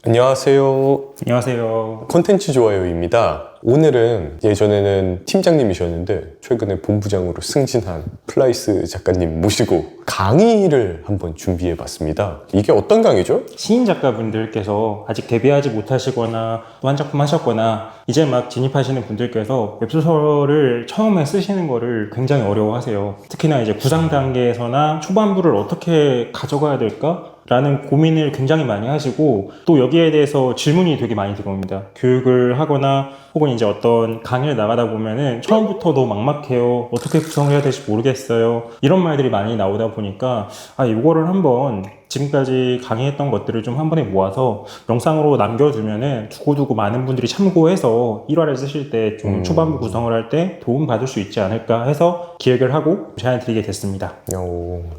안녕하세요. 안녕하세요. 콘텐츠 좋아요입니다. 오늘은 예전에는 팀장님이셨는데 최근에 본부장으로 승진한 플라이스 작가님 모시고 강의를 한번 준비해 봤습니다. 이게 어떤 강의죠? 시인 작가분들께서 아직 데뷔하지 못하시거나 또 한 작품 하셨거나 이제 막 진입하시는 분들께서 웹소설을 처음에 쓰시는 거를 굉장히 어려워하세요. 특히나 이제 구상 단계에서나 초반부를 어떻게 가져가야 될까? 라는 고민을 굉장히 많이 하시고 또 여기에 대해서 질문이 되게 많이 들어옵니다. 교육을 하거나 혹은 이제 어떤 강의를 나가다 보면은 처음부터 너무 막막해요. 어떻게 구성을 해야 될지 모르겠어요. 이런 말들이 많이 나오다 보니까 이거를 한번 지금까지 강의했던 것들을 좀 한 번에 모아서 영상으로 남겨두면은 두고두고 많은 분들이 참고해서 1화를 쓰실 때 좀 초반부 구성을 할 때 도움 받을 수 있지 않을까 해서 기획을 하고 제안을 드리게 됐습니다.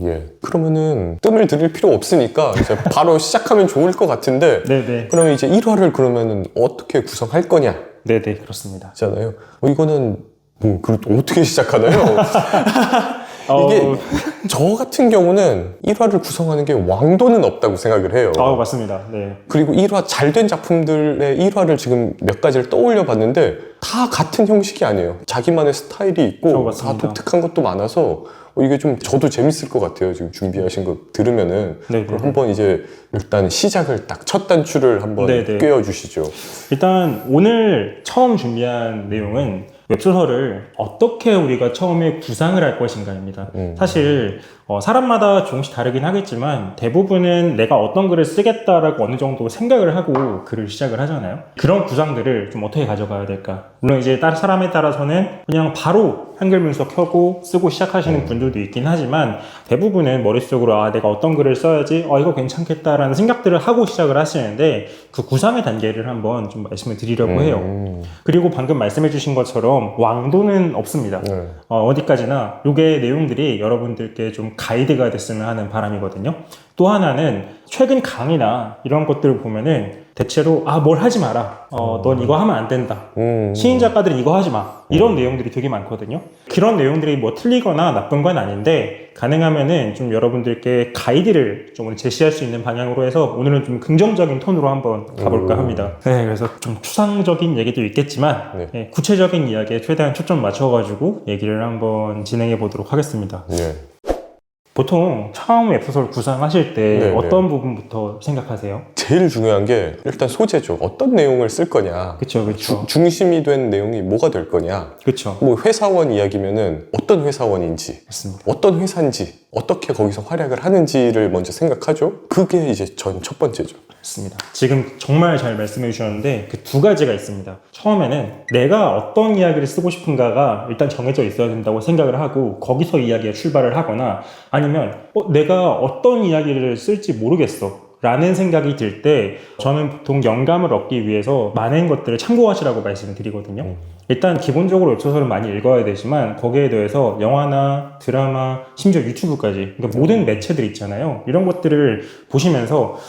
예. 그러면은 뜸을 들일 필요 없으니까 이제 바로 시작하면 좋을 것 같은데 네네. 그러면 이제 1화를 그러면은 어떻게 구성할 거냐? 네네, 그렇습니다. 잖아요. 이거는 어떻게 시작하나요? 이게 저 같은 경우는 1화를 구성하는 게 왕도는 없다고 생각을 해요. 맞습니다. 네. 그리고 1화 잘 된 작품들의 1화를 지금 몇 가지를 떠올려 봤는데 다 같은 형식이 아니에요. 자기만의 스타일이 있고 다 독특한 것도 많아서 이게 좀 저도 재밌을 것 같아요. 지금 준비하신 거 들으면은. 그럼 한번 이제 일단 시작을 딱 첫 단추를 한번 꿰어 주시죠. 일단 오늘 처음 준비한 내용은 웹소설을 어떻게 우리가 처음에 구상을 할 것인가입니다. 사실 사람마다 조금씩 다르긴 하겠지만 대부분은 내가 어떤 글을 쓰겠다라고 어느 정도 생각을 하고 글을 시작을 하잖아요. 그런 구상들을 좀 어떻게 가져가야 될까? 물론 이제 사람에 따라서는 그냥 바로 한글 문서 켜고 쓰고 시작하시는 분들도 있긴 하지만 대부분은 머릿속으로 내가 어떤 글을 써야지 이거 괜찮겠다라는 생각들을 하고 시작을 하시는데 그 구상의 단계를 한번 좀 말씀을 드리려고 해요. 그리고 방금 말씀해 주신 것처럼 왕도는 없습니다. 어디까지나 요게 내용들이 여러분들께 좀 가이드가 됐으면 하는 바람이거든요. 또 하나는 최근 강의나 이런 것들을 보면은 대체로 뭘 하지 마라. 넌 이거 하면 안 된다. 시인 작가들은 이거 하지 마. 이런 내용들이 되게 많거든요. 그런 내용들이 뭐 틀리거나 나쁜 건 아닌데 가능하면은 좀 여러분들께 가이드를 좀 제시할 수 있는 방향으로 해서 오늘은 좀 긍정적인 톤으로 한번 가볼까 합니다. 네, 그래서 좀 추상적인 얘기도 있겠지만 구체적인 이야기에 최대한 초점 맞춰가지고 얘기를 한번 진행해 보도록 하겠습니다. 보통 처음 웹소설 구상하실 때 어떤 부분부터 생각하세요? 제일 중요한 게 일단 소재죠. 어떤 내용을 쓸 거냐. 그쵸. 중심이 된 내용이 뭐가 될 거냐. 그쵸. 뭐 회사원 이야기면은 어떤 회사원인지, 맞습니다. 어떤 회사인지, 어떻게 거기서 활약을 하는지를 먼저 생각하죠. 그게 이제 전 첫 번째죠. 맞습니다. 지금 정말 잘 말씀해 주셨는데 그 두 가지가 있습니다. 처음에는 내가 어떤 이야기를 쓰고 싶은가가 일단 정해져 있어야 된다고 생각을 하고 거기서 이야기에 출발을 하거나 아니면 내가 어떤 이야기를 쓸지 모르겠어 라는 생각이 들 때 저는 보통 영감을 얻기 위해서 많은 것들을 참고하시라고 말씀을 드리거든요. 일단 기본적으로 웹소설은 많이 읽어야 되지만 거기에 대해서 영화나 드라마 심지어 유튜브까지 그러니까 모든 매체들 있잖아요. 이런 것들을 보시면서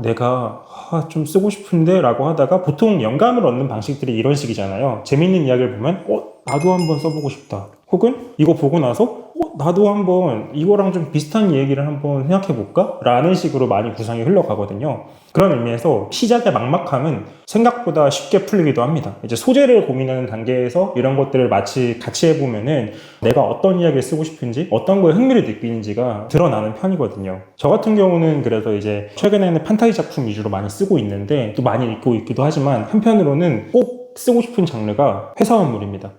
내가 좀 쓰고 싶은데 라고 하다가 보통 영감을 얻는 방식들이 이런 식이잖아요. 재밌는 이야기를 보면 나도 한번 써보고 싶다. 혹은 이거 보고 나서 나도 한번 이거랑 좀 비슷한 얘기를 한번 생각해볼까? 라는 식으로 많이 구상이 흘러가거든요. 그런 의미에서 시작의 막막함은 생각보다 쉽게 풀리기도 합니다. 이제 소재를 고민하는 단계에서 이런 것들을 같이 해보면은 내가 어떤 이야기를 쓰고 싶은지 어떤 거에 흥미를 느끼는지가 드러나는 편이거든요. 저 같은 경우는 그래서 이제 최근에는 판타지 작품 위주로 많이 쓰고 있는데 또 많이 읽고 있기도 하지만 한편으로는 꼭 쓰고 싶은 장르가 회사원물입니다.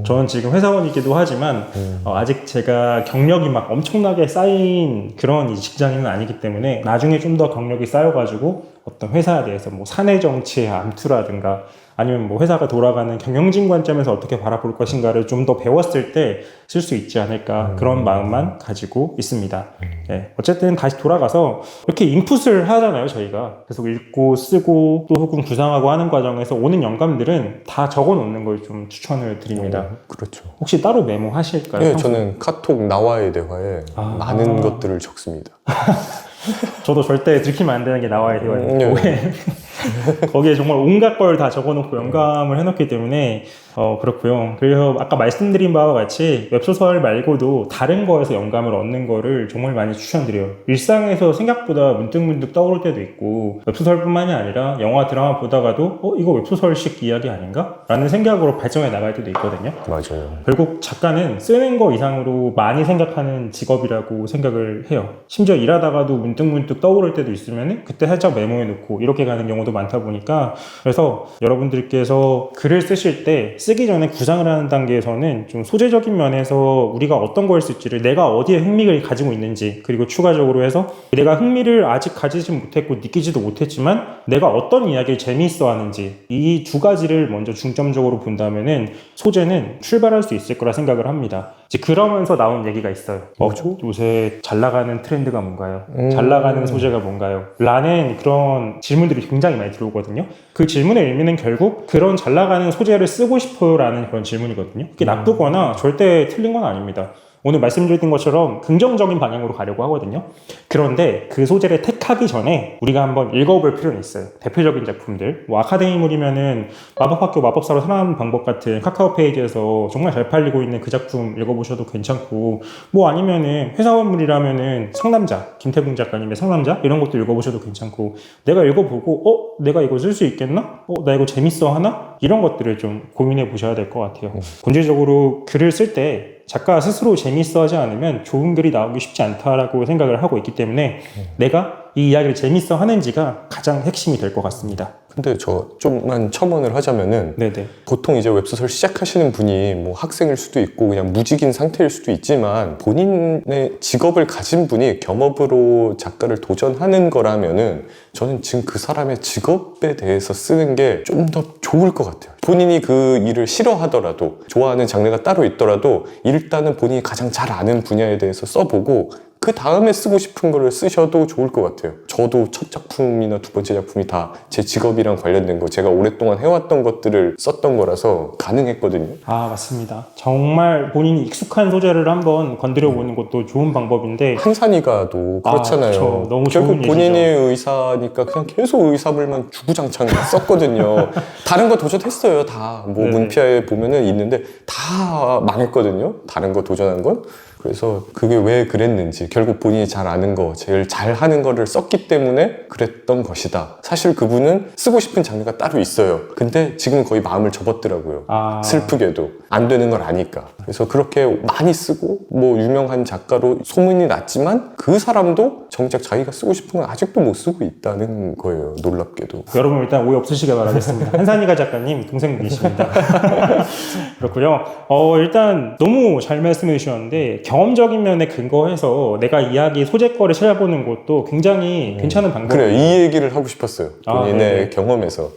저는 지금 회사원이기도 하지만 아직 제가 경력이 막 엄청나게 쌓인 그런 직장인은 아니기 때문에 나중에 좀 더 경력이 쌓여가지고 어떤 회사에 대해서 뭐 사내 정치의 암투라든가 아니면 뭐 회사가 돌아가는 경영진 관점에서 어떻게 바라볼 것인가를 좀 더 배웠을 때 쓸 수 있지 않을까 그런 마음만 가지고 있습니다. 어쨌든 다시 돌아가서 이렇게 인풋을 하잖아요 저희가. 계속 읽고 쓰고 또 혹은 구상하고 하는 과정에서 오는 영감들은 다 적어 놓는 걸 좀 추천을 드립니다. 그렇죠. 혹시 따로 메모하실까요? 네, 저는 카톡 나와의 대화에 많은 것들을 적습니다. 저도 절대 들키면 안 되는 게 나와야 돼요. 거기에 정말 온갖 걸 다 적어놓고 영감을 해놓기 때문에 그렇고요. 그래서 아까 말씀드린 바와 같이 웹소설 말고도 다른 거에서 영감을 얻는 거를 정말 많이 추천드려요. 일상에서 생각보다 문득문득 떠오를 때도 있고 웹소설뿐만이 아니라 영화, 드라마 보다가도 이거 웹소설식 이야기 아닌가? 라는 생각으로 발전해 나갈 때도 있거든요. 맞아요. 결국 작가는 쓰는 거 이상으로 많이 생각하는 직업이라고 생각을 해요. 심지어 일하다가도 문득문득 떠오를 때도 있으면 그때 살짝 메모해 놓고 이렇게 가는 경우도 많다 보니까 그래서 여러분들께서 글을 쓰실 때 쓰기 전에 구상을 하는 단계에서는 좀 소재적인 면에서 우리가 어떤 걸 쓸지를 내가 어디에 흥미를 가지고 있는지 그리고 추가적으로 해서 내가 흥미를 아직 가지지 못했고 느끼지도 못했지만 내가 어떤 이야기를 재미있어 하는지 이 두 가지를 먼저 중점적으로 본다면은 소재는 출발할 수 있을 거라 생각을 합니다. 이제 그러면서 나온 얘기가 있어요. 요새 잘 나가는 트렌드가 뭔가요? 잘 나가는 소재가 뭔가요? 라는 그런 질문들이 굉장히 많이 들어오거든요. 그 질문의 의미는 결국 그런 잘 나가는 소재를 쓰고 싶어요 라는 그런 질문이거든요. 그게 나쁘거나 절대 틀린 건 아닙니다. 오늘 말씀드린 것처럼 긍정적인 방향으로 가려고 하거든요. 그런데 그 소재를 택하기 전에 우리가 한번 읽어볼 필요는 있어요. 대표적인 작품들, 뭐 아카데미물이면은 마법학교 마법사로 살아남는 방법 같은 카카오 페이지에서 정말 잘 팔리고 있는 그 작품 읽어보셔도 괜찮고, 뭐 아니면은 회사원물이라면은 상남자, 김태붕 작가님의 상남자 이런 것도 읽어보셔도 괜찮고, 내가 읽어보고 내가 이거 쓸 수 있겠나? 나 이거 재밌어 하나? 이런 것들을 좀 고민해 보셔야 될 것 같아요. 본질적으로 글을 쓸 때 작가 스스로 재밌어 하지 않으면 좋은 글이 나오기 쉽지 않다라고 생각을 하고 있기 때문에 내가 이 이야기를 재밌어 하는지가 가장 핵심이 될 것 같습니다. 근데 저 좀만 첨언을 하자면은 네네. 보통 이제 웹소설 시작하시는 분이 뭐 학생일 수도 있고 그냥 무직인 상태일 수도 있지만 본인의 직업을 가진 분이 겸업으로 작가를 도전하는 거라면은 저는 지금 그 사람의 직업에 대해서 쓰는 게 좀 더 좋을 것 같아요. 본인이 그 일을 싫어하더라도 좋아하는 장르가 따로 있더라도 일단은 본인이 가장 잘 아는 분야에 대해서 써보고 그 다음에 쓰고 싶은 거를 쓰셔도 좋을 것 같아요. 저도 첫 작품이나 두 번째 작품이 다 제 직업이랑 관련된 거, 제가 오랫동안 해왔던 것들을 썼던 거라서 가능했거든요. 맞습니다. 정말 본인이 익숙한 소재를 한번 건드려 보는 것도 좋은 방법인데 한산이가도 그렇잖아요. 그렇죠. 너무 결국 좋은 본인이 얘기죠. 의사니까 그냥 계속 의사물만 주구장창 썼거든요. 다른 거 도전했어요. 다 뭐 네네. 문피아에 보면은 있는데 다 망했거든요. 다른 거 도전한 건. 그래서 그게 왜 그랬는지, 결국 본인이 잘 아는 거, 제일 잘하는 거를 썼기 때문에 그랬던 것이다. 사실 그분은 쓰고 싶은 장르가 따로 있어요. 근데 지금은 거의 마음을 접었더라고요. 슬프게도 안 되는 걸 아니까. 그래서 그렇게 많이 쓰고 뭐 유명한 작가로 소문이 났지만 그 사람도 정작 자기가 쓰고 싶은 건 아직도 못 쓰고 있다는 거예요. 놀랍게도. 여러분 일단 오해 없으시길 바라겠습니다. 한산이가 작가님 동생분이십니다. 그렇군요. 일단 너무 잘 말씀해 주셨는데 경험적인 면에 근거해서 내가 이야기 소재거를 찾아보는 것도 굉장히 괜찮은 방법이에요. 그래요. 이 얘기를 하고 싶었어요. 본인의 경험에서.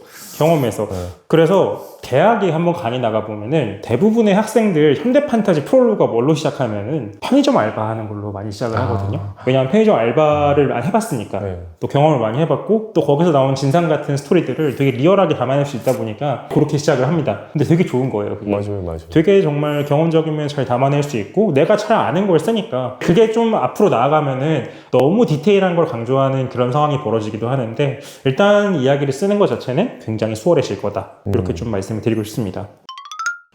그래서 대학에 한번 강의 나가보면은 대부분의 학생들 현대 판타지 프롤로그가 뭘로 시작하면은 편의점 알바하는 걸로 많이 시작을 하거든요. 왜냐하면 편의점 알바를 많이 해봤으니까. 또 경험을 많이 해봤고 또 거기서 나온 진상 같은 스토리들을 되게 리얼하게 담아낼 수 있다 보니까 그렇게 시작을 합니다. 근데 되게 좋은 거예요. 그게. 맞아요. 되게 정말 경험적인 면 잘 담아낼 수 있고 내가 잘 아는 걸 쓰니까 그게 좀 앞으로 나아가면은 너무 디테일한 걸 강조하는 그런 상황이 벌어지기도 하는데 일단 이야기를 쓰는 것 자체는 굉장히 수월해질 거다. 이렇게 좀 말씀을 드리고 싶습니다.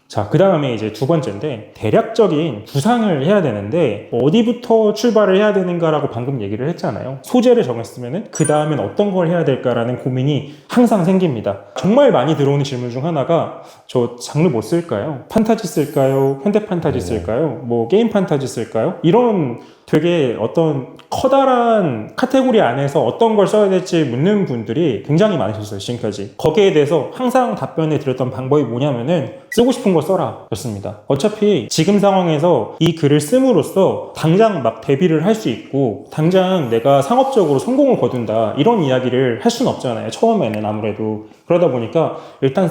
자, 그 다음에 이제 두 번째인데 대략적인 구상을 해야 되는데 어디부터 출발을 해야 되는가라고 방금 얘기를 했잖아요. 소재를 정했으면은 그 다음엔 어떤 걸 해야 될까라는 고민이 항상 생깁니다. 정말 많이 들어오는 질문 중 하나가 저 장르 뭐 쓸까요? 판타지 쓸까요? 현대 판타지 쓸까요? 뭐 게임 판타지 쓸까요? 이런 되게 어떤 커다란 카테고리 안에서 어떤 걸 써야 될지 묻는 분들이 굉장히 많으셨어요, 지금까지. 거기에 대해서 항상 답변을 드렸던 방법이 뭐냐면은 쓰고 싶은 거 써라 였습니다. 어차피 지금 상황에서 이 글을 씀으로써 당장 막 데뷔를 할 수 있고 당장 내가 상업적으로 성공을 거둔다 이런 이야기를 할 수는 없잖아요, 처음에는. 아무래도 그러다 보니까 일단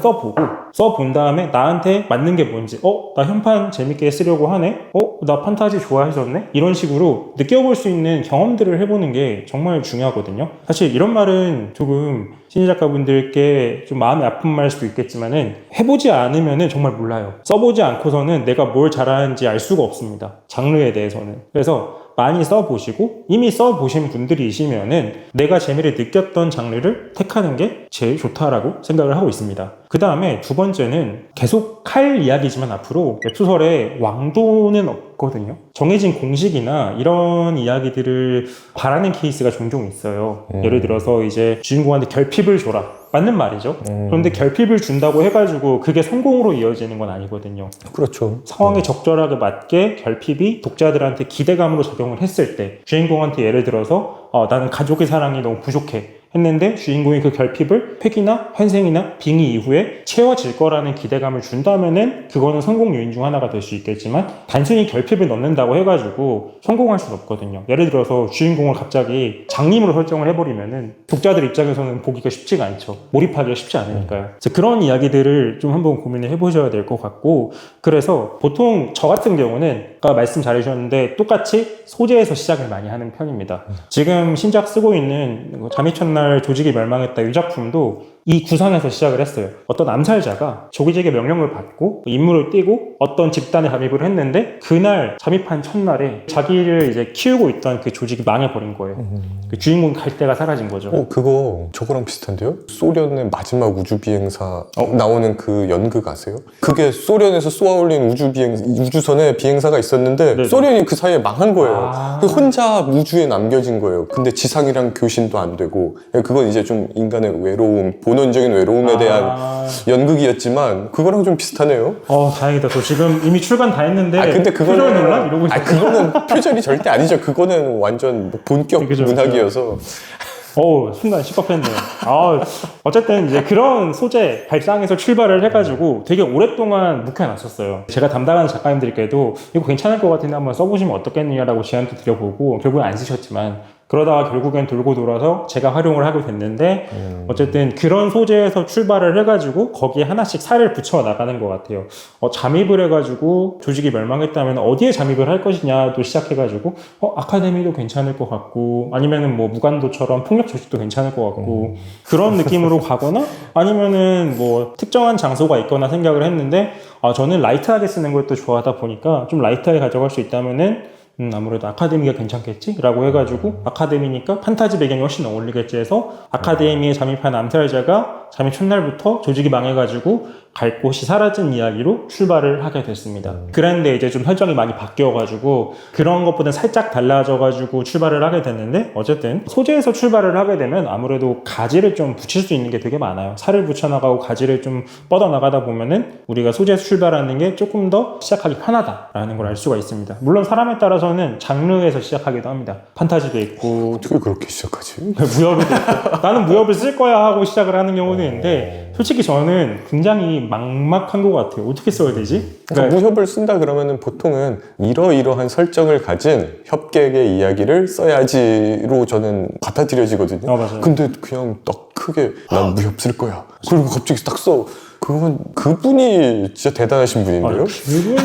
써본 다음에 나한테 맞는 게 뭔지, 나 현판 재밌게 쓰려고 하네? 나 판타지 좋아해졌네? 이런 식으로 느껴볼 수 있는 경험들을 해보는 게 정말 중요하거든요. 사실 이런 말은 조금 신인 작가분들께 좀 마음이 아픈 말일 수도 있겠지만은 해보지 않으면은 정말 몰라요. 써보지 않고서는 내가 뭘 잘하는지 알 수가 없습니다. 장르에 대해서는. 그래서 많이 써보시고 이미 써보신 분들이시면은 내가 재미를 느꼈던 장르를 택하는 게 제일 좋다라고 생각을 하고 있습니다. 그 다음에 두 번째는 계속 할 이야기지만 앞으로 웹소설에 왕도는 없거든요. 정해진 공식이나 이런 이야기들을 바라는 케이스가 종종 있어요. 예를 들어서 이제 주인공한테 결핍을 줘라. 맞는 말이죠. 그런데 결핍을 준다고 해가지고 그게 성공으로 이어지는 건 아니거든요. 그렇죠. 상황에 적절하게 맞게 결핍이 독자들한테 기대감으로 작용을 했을 때 주인공한테 예를 들어서 나는 가족의 사랑이 너무 부족해 했는데 주인공이 그 결핍을 획이나 환생이나 빙의 이후에 채워질 거라는 기대감을 준다면은 그거는 성공 요인 중 하나가 될 수 있겠지만 단순히 결핍을 넣는다고 해가지고 성공할 수는 없거든요. 예를 들어서 주인공을 갑자기 장님으로 설정을 해버리면은 독자들 입장에서는 보기가 쉽지가 않죠. 몰입하기가 쉽지 않으니까요. 그래서 그런 이야기들을 좀 한번 고민을 해보셔야 될 것 같고, 그래서 보통 저 같은 경우는 아까 말씀 잘해주셨는데 똑같이 소재에서 시작을 많이 하는 편입니다. 지금 신작 쓰고 있는 잠입 첫날 조직이 멸망했다 이 작품도 이 구상에서 시작을 했어요. 어떤 암살자가 조직의 명령을 받고 임무를 띠고 어떤 집단에 잠입을 했는데 그날 잠입한 첫날에 자기를 이제 키우고 있던 그 조직이 망해버린 거예요. 그 주인공 갈 데가 사라진 거죠. 그거 저거랑 비슷한데요? 소련의 마지막 우주비행사 나오는 그 연극 아세요? 그게 소련에서 쏘아올린 우주선에 비행사가 있었는데 네네. 소련이 그 사이에 망한 거예요. 아. 혼자 우주에 남겨진 거예요. 근데 지상이랑 교신도 안 되고, 그건 이제 좀 인간의 외로움, 본원적인 외로움에 대한 연극이었지만 그거랑 좀 비슷하네요. 다행이다. 저 지금 이미 출간 다 했는데 근데 그거는 표절 논란 이러고 있어요. 그거는 표절이 절대 아니죠. 그거는 완전 본격 그죠, 문학이어서. 순간 시겁했네요. 어쨌든 이제 그런 소재 발상에서 출발을 해가지고 되게 오랫동안 묵혀놨었어요. 제가 담당하는 작가님들께도 이거 괜찮을 것 같은데 한번 써보시면 어떻겠느냐라고 제안도 드려보고 결국엔 안 쓰셨지만 결국엔 돌고 돌아서 제가 활용을 하게 됐는데 어쨌든 그런 소재에서 출발을 해가지고 거기에 하나씩 살을 붙여 나가는 것 같아요. 잠입을 해가지고 조직이 멸망했다면 어디에 잠입을 할 것이냐도 시작해가지고 아카데미도 괜찮을 것 같고 아니면은 뭐 무간도처럼 폭력 조직도 괜찮을 것 같고 그런 느낌으로 가거나 아니면은 뭐 특정한 장소가 있거나 생각을 했는데 저는 라이트하게 쓰는 걸 또 좋아하다 보니까 좀 라이트하게 가져갈 수 있다면은 아무래도 아카데미가 괜찮겠지? 라고 해가지고 아카데미니까 판타지 배경이 훨씬 어울리겠지 해서 아카데미에 잠입한 암살자가 잠입 첫날부터 조직이 망해가지고 갈 곳이 사라진 이야기로 출발을 하게 됐습니다. 그런데 이제 좀 설정이 많이 바뀌어가지고 그런 것보다 살짝 달라져가지고 출발을 하게 됐는데 어쨌든 소재에서 출발을 하게 되면 아무래도 가지를 좀 붙일 수 있는 게 되게 많아요. 살을 붙여나가고 가지를 좀 뻗어나가다 보면은 우리가 소재에서 출발하는 게 조금 더 시작하기 편하다라는 걸 알 수가 있습니다. 물론 사람에 따라서는 장르에서 시작하기도 합니다. 판타지도 있고 어떻게 그렇게 시작하지? 무협도 있고 나는 무협을 쓸 거야 하고 시작을 하는 경우도 있는데 솔직히 저는 굉장히 막막한 것 같아요. 어떻게 써야 되지? 그러니까 무협을 쓴다 그러면은 보통은 이러이러한 설정을 가진 협객의 이야기를 써야지로 저는 받아들여지거든요. 맞아요. 근데 그냥 딱 크게 난 무협 쓸 거야. 그리고 갑자기 딱 써. 그건 그분이 진짜 대단하신 분인데요? 그분은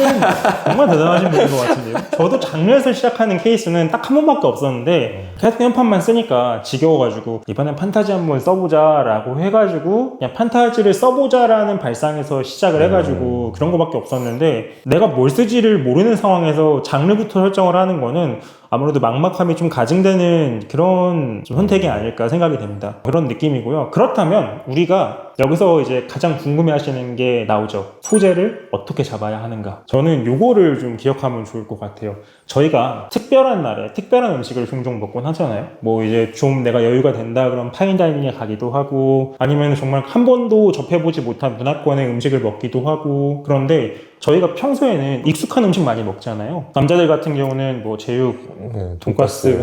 정말 대단하신 분인 것 같은데요. 저도 장르에서 시작하는 케이스는 딱 한 번밖에 없었는데 계속 연판만 쓰니까 지겨워가지고 이번엔 판타지 한번 써보자 라고 해가지고 그냥 판타지를 써보자라는 발상에서 시작을 해가지고 그런 거밖에 없었는데 내가 뭘 쓰지를 모르는 상황에서 장르부터 설정을 하는 거는 아무래도 막막함이 좀 가증되는 그런 좀 선택이 아닐까 생각이 됩니다. 그런 느낌이고요. 그렇다면 우리가 여기서 이제 가장 궁금해 하시는 게 나오죠. 소재를 어떻게 잡아야 하는가. 저는 요거를 좀 기억하면 좋을 것 같아요. 저희가 특별한 날에 특별한 음식을 종종 먹곤 하잖아요. 뭐 이제 좀 내가 여유가 된다 그럼 파인다이닝에 가기도 하고 아니면 정말 한 번도 접해보지 못한 문화권의 음식을 먹기도 하고 그런데 저희가 평소에는 익숙한 음식 많이 먹잖아요. 남자들 같은 경우는 뭐 제육, 돈가스,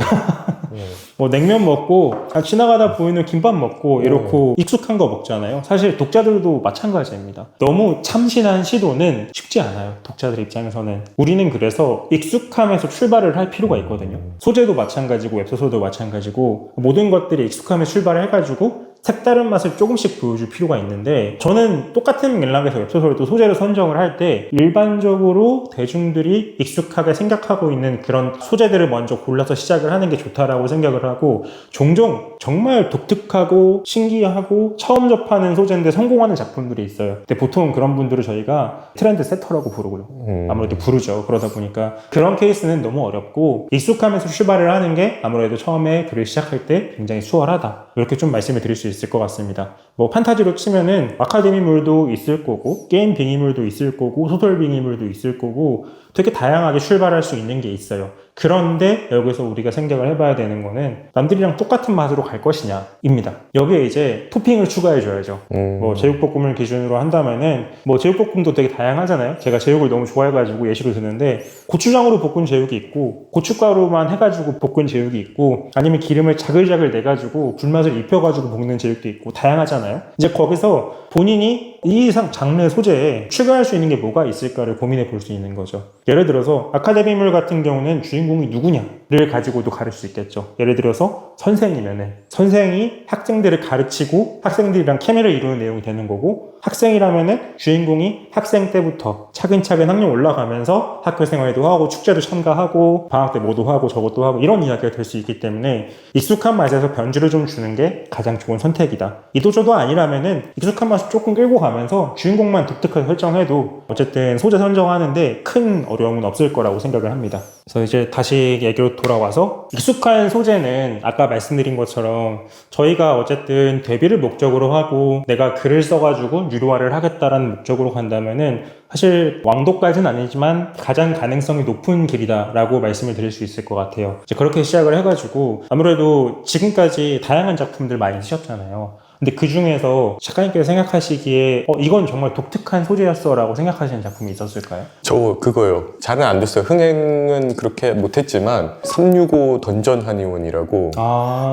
뭐 냉면 먹고 지나가다 보이는 김밥 먹고 이렇고 익숙한 거 먹잖아요. 사실 독자들도 마찬가지입니다. 너무 참신한 시도는 쉽지 않아요. 독자들 입장에서는. 우리는 그래서 익숙함에서 출발을 할 필요가 있거든요. 소재도 마찬가지고 웹소설도 마찬가지고 모든 것들이 익숙함에 출발을 해가지고 색다른 맛을 조금씩 보여줄 필요가 있는데, 저는 똑같은 맥락에서 웹소설도 소재를 선정을 할 때 일반적으로 대중들이 익숙하게 생각하고 있는 그런 소재들을 먼저 골라서 시작을 하는 게 좋다라고 생각을 하고, 종종 정말 독특하고 신기하고 처음 접하는 소재인데 성공하는 작품들이 있어요. 근데 보통 그런 분들을 저희가 트렌드 세터라고 부르고요. 아무래도 부르죠. 그러다 보니까 그런 케이스는 너무 어렵고, 익숙하면서 출발을 하는 게 아무래도 처음에 글을 시작할 때 굉장히 수월하다, 이렇게 좀 말씀을 드릴 수 있을 것 같습니다. 뭐 판타지로 치면은 아카데미물도 있을 거고, 게임 빙의물도 있을 거고, 소설 빙의물도 있을 거고, 되게 다양하게 출발할 수 있는 게 있어요. 그런데 여기서 우리가 생각을 해봐야 되는 거는 남들이랑 똑같은 맛으로 갈 것이냐 입니다. 여기에 이제 토핑을 추가해 줘야죠. 뭐 제육볶음을 기준으로 한다면은 뭐 제육볶음도 되게 다양하잖아요. 제가 제육을 너무 좋아해가지고 예시로 드는데, 고추장으로 볶은 제육이 있고, 고춧가루만 해가지고 볶은 제육이 있고, 아니면 기름을 자글자글 내가지고 불맛을 입혀가지고 볶는 제육도 있고, 다양하잖아요. 이제 거기서 본인이 이 이상 장르 소재에 추가할 수 있는 게 뭐가 있을까를 고민해 볼 수 있는 거죠. 예를 들어서 아카데미물 같은 경우는 주인공이 누구냐를 가지고도 가를 수 있겠죠. 예를 들어서 선생이면은 선생이 학생들을 가르치고 학생들이랑 케미를 이루는 내용이 되는 거고, 학생이라면은 주인공이 학생 때부터 차근차근 학년 올라가면서 학교 생활도 하고 축제도 참가하고 방학 때 뭐도 하고 저것도 하고, 이런 이야기가 될 수 있기 때문에 익숙한 맛에서 변주를 좀 주는 게 가장 좋은 선택이다. 이도저도 아니라면은 익숙한 맛을 조금 끌고 가면서 주인공만 독특하게 설정해도 어쨌든 소재 선정하는데 큰 어려움은 없을 거라고 생각을 합니다. 그래서 이제 다시 얘기로 돌아와서, 익숙한 소재는 아까 말씀드린 것처럼 저희가 어쨌든 데뷔를 목적으로 하고 내가 글을 써가지고 유료화를 하겠다라는 목적으로 간다면은 사실 왕도까지는 아니지만 가장 가능성이 높은 길이다라고 말씀을 드릴 수 있을 것 같아요. 이제 그렇게 시작을 해가지고 아무래도 지금까지 다양한 작품들 많이 쓰셨잖아요. 근데 그 중에서 작가님께서 생각하시기에 이건 정말 독특한 소재였어 라고 생각하시는 작품이 있었을까요? 저 그거요. 잘은 안 됐어요. 흥행은 그렇게 못했지만 365 던전 한의원이라고,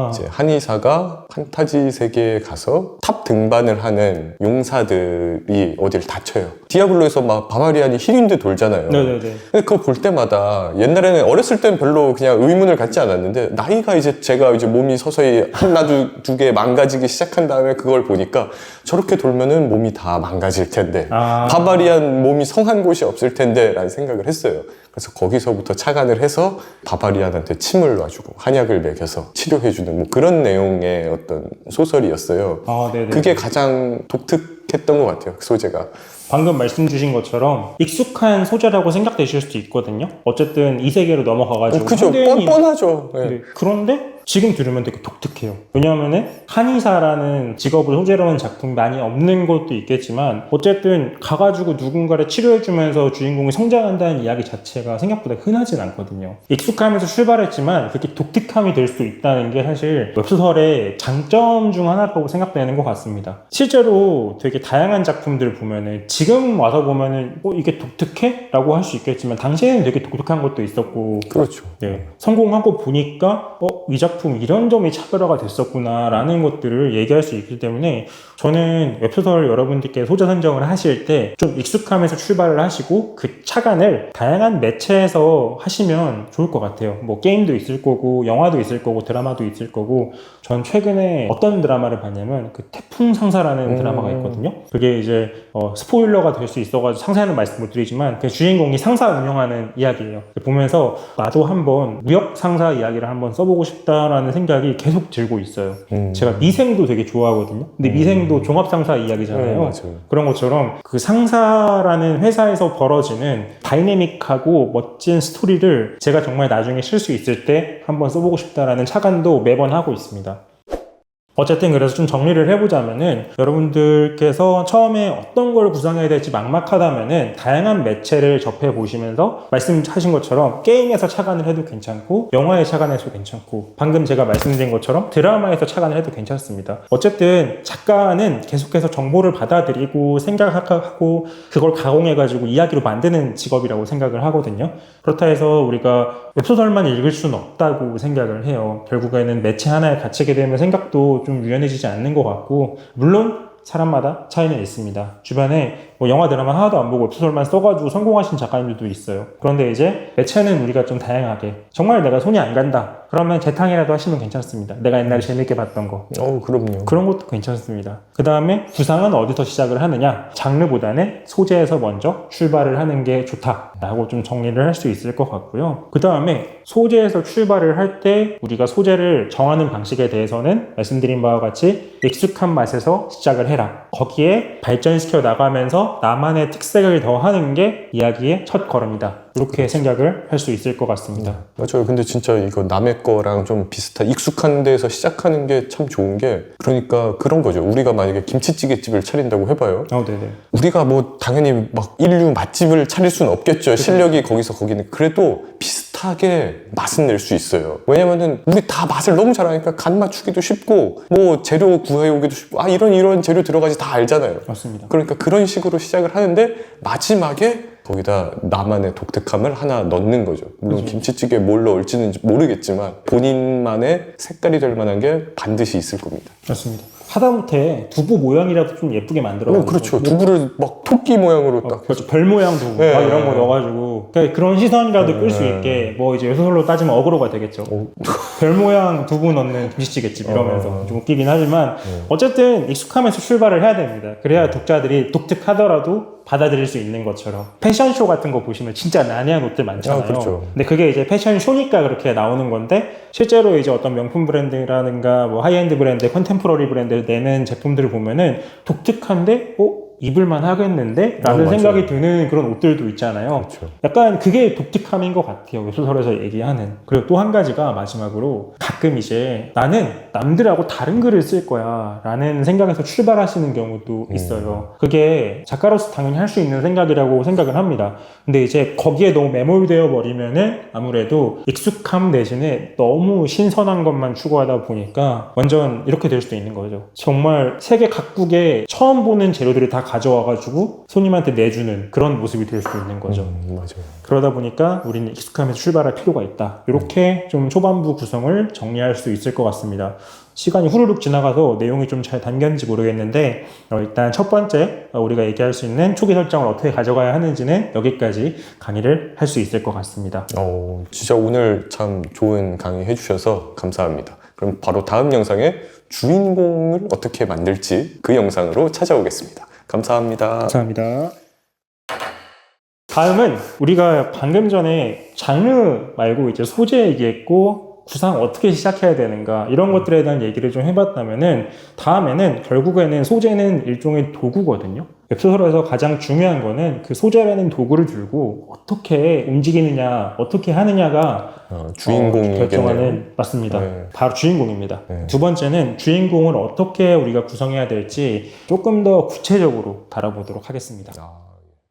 이제 한의사가 판타지 세계에 가서 탑 등반을 하는 용사들이 어딜 다쳐요. 디아블로에서 막 바바리안이 힐윈드 돌잖아요. 네네네. 근데 그거 볼 때마다, 옛날에는 어렸을 땐 별로 그냥 의문을 갖지 않았는데, 나이가 이제 제가 이제 몸이 서서히 하나 두 개 망가지기 시작한 다음에 그걸 보니까 저렇게 돌면은 몸이 다 망가질 텐데, 바바리안 몸이 성한 곳이 없을 텐데 라는 생각을 했어요. 그래서 거기서부터 착안을 해서 바바리안한테 침을 놔주고 한약을 먹여서 치료해주는 뭐 그런 내용의 어떤 소설이었어요. 그게 가장 독특했던 것 같아요, 그 소재가. 방금 말씀 주신 것처럼 익숙한 소재라고 생각되실 수도 있거든요. 어쨌든 이 세계로 넘어가가지고 그죠, 뻔하죠. 네. 그런데 지금 들으면 되게 독특해요. 왜냐하면은 한의사라는 직업을 소재로 한 작품이 많이 없는 것도 있겠지만, 어쨌든 가가지고 누군가를 치료해주면서 주인공이 성장한다는 이야기 자체가 생각보다 흔하진 않거든요. 익숙하면서 출발했지만 그렇게 독특함이 될 수 있다는 게 사실 웹소설의 장점 중 하나라고 생각되는 것 같습니다. 실제로 되게 다양한 작품들을 보면은 지금 와서 보면은 이게 독특해? 라고 할 수 있겠지만 당시에는 되게 독특한 것도 있었고, 그렇죠. 네, 성공하고 보니까 이 작품 이런 점이 차별화가 됐었구나 라는 것들을 얘기할 수 있기 때문에, 저는 웹소설 여러분들께 소재 선정을 하실 때 좀 익숙함에서 출발을 하시고 그 차관을 다양한 매체에서 하시면 좋을 것 같아요. 뭐 게임도 있을 거고 영화도 있을 거고 드라마도 있을 거고, 전 최근에 어떤 드라마를 봤냐면 그 태풍상사라는 드라마가 있거든요. 그게 이제 스포일러가 될 수 있어가지고 상세한 말씀 못 드리지만, 그 주인공이 상사 운영하는 이야기예요. 보면서 나도 한번 무역 상사 이야기를 한번 써보고 싶다라는 생각이 계속 들고 있어요. 제가 미생도 되게 좋아하거든요. 근데 미생도 종합상사 이야기잖아요. 맞아요. 그런 것처럼 그 상사라는 회사에서 벌어지는 다이내믹하고 멋진 스토리를 제가 정말 나중에 쓸 수 있을 때 한번 써보고 싶다라는 차관도 매번 하고 있습니다. 어쨌든 그래서 좀 정리를 해보자면은, 여러분들께서 처음에 어떤 걸 구상해야 될지 막막하다면은 다양한 매체를 접해보시면서 말씀하신 것처럼 게임에서 착안을 해도 괜찮고 영화에 착안해도 괜찮고, 방금 제가 말씀드린 것처럼 드라마에서 착안을 해도 괜찮습니다. 어쨌든 작가는 계속해서 정보를 받아들이고 생각하고 그걸 가공해가지고 이야기로 만드는 직업이라고 생각을 하거든요. 그렇다 해서 우리가 웹소설만 읽을 수는 없다고 생각을 해요. 결국에는 매체 하나에 갇히게 되면 생각도 좀 유연해지지 않는 것 같고, 물론 사람마다 차이는 있습니다. 주변에 뭐 영화 드라마 하나도 안 보고 웹소설만 써가지고 성공하신 작가님들도 있어요. 그런데 이제 매체는 우리가 좀 다양하게 정말 내가 손이 안 간다 그러면 재탕이라도 하시면 괜찮습니다. 내가 옛날에 재밌게 봤던 거 그럼요. 그런 것도 괜찮습니다. 그 다음에 구상은 어디서 시작을 하느냐, 장르보다는 소재에서 먼저 출발을 하는 게 좋다라고 좀 정리를 할 수 있을 것 같고요. 그 다음에 소재에서 출발을 할 때 우리가 소재를 정하는 방식에 대해서는 말씀드린 바와 같이 익숙한 맛에서 시작을 해라. 거기에 발전시켜 나가면서 나만의 특색을 더하는 게 이야기의 첫 걸음이다. 이렇게 생각을 할 수 있을 것 같습니다. 맞아요. 근데 진짜 이거 남의 거랑 좀 비슷한 익숙한 데서 시작하는 게 참 좋은 게, 그러니까 그런 거죠. 우리가 만약에 김치찌개집을 차린다고 해봐요. 네네. 우리가 뭐 당연히 막 인류 맛집을 차릴 수는 없겠죠. 실력이 거기서 거기는. 그래도 비슷하게 맛은 낼 수 있어요. 왜냐면은 우리 다 맛을 너무 잘하니까 간 맞추기도 쉽고 뭐 재료 구해오기도 쉽고 이런 재료 들어가지 다 알잖아요. 맞습니다. 그러니까 그런 식으로 시작을 하는데 마지막에 거기다 나만의 독특함을 하나 넣는 거죠. 물론 김치찌개에 뭘 넣을지는 모르겠지만 본인만의 색깔이 될 만한 게 반드시 있을 겁니다. 맞습니다. 하다못해 두부 모양이라도 좀 예쁘게 만들어가지고 그렇죠. 두부를 막 토끼 모양으로 딱 그렇죠. 별 모양 두부 네. 막 이런 거 넣어가지고 그런 시선이라도 끌 수 있게 뭐 이제 요소설로 따지면 어그로가 되겠죠. 별 모양 두부 넣는 김치찌개집 이러면서 좀 웃기긴 하지만 어쨌든 익숙함에서 출발을 해야 됩니다. 그래야 독자들이 독특하더라도 받아들일 수 있는 것처럼. 패션쇼 같은 거 보시면 진짜 난해한 옷들 많잖아요. 그렇죠. 근데 그게 이제 패션쇼니까 그렇게 나오는 건데, 실제로 이제 어떤 명품 브랜드라든가 뭐 하이엔드 브랜드, 컨템포러리 브랜드를 내는 제품들을 보면은 독특한데 입을만 하겠는데? 라는 생각이 드는 그런 옷들도 있잖아요. 그렇죠. 약간 그게 독특함인 것 같아요. 웹소설에서 얘기하는. 그리고 또 한 가지가 마지막으로 가끔 이제 나는 남들하고 다른 글을 쓸 거야 라는 생각에서 출발하시는 경우도 있어요. 그게 작가로서 당연히 할 수 있는 생각이라고 생각을 합니다. 근데 이제 거기에 너무 매몰되어 버리면은 아무래도 익숙함 대신에 너무 신선한 것만 추구하다 보니까 완전 이렇게 될 수도 있는 거죠. 정말 세계 각국의 처음 보는 재료들을 다 가져와가지고 손님한테 내주는 그런 모습이 될 수도 있는 거죠. 맞아요. 그러다 보니까 우리는 익숙함에서 출발할 필요가 있다. 이렇게 좀 초반부 구성을 정리할 수 있을 것 같습니다. 시간이 후루룩 지나가서 내용이 좀 잘 담겼는지 모르겠는데 일단 첫 번째 우리가 얘기할 수 있는 초기 설정을 어떻게 가져가야 하는지는 여기까지 강의를 할 수 있을 것 같습니다. 진짜 오늘 참 좋은 강의 해주셔서 감사합니다. 그럼 바로 다음 영상에 주인공을 어떻게 만들지 그 영상으로 찾아오겠습니다. 감사합니다. 감사합니다. 다음은 우리가 방금 전에 장르 말고 이제 소재 얘기했고 구상 어떻게 시작해야 되는가 이런 것들에 대한 얘기를 좀 해봤다면은 다음에는 결국에는 소재는 일종의 도구거든요. 웹소설에서 가장 중요한 거는 그 소재라는 도구를 들고 어떻게 움직이느냐 어떻게 하느냐가 주인공이겠네요. 결정하는 맞습니다. 네. 바로 주인공입니다. 네. 두 번째는 주인공을 어떻게 우리가 구성해야 될지 조금 더 구체적으로 다뤄보도록 하겠습니다.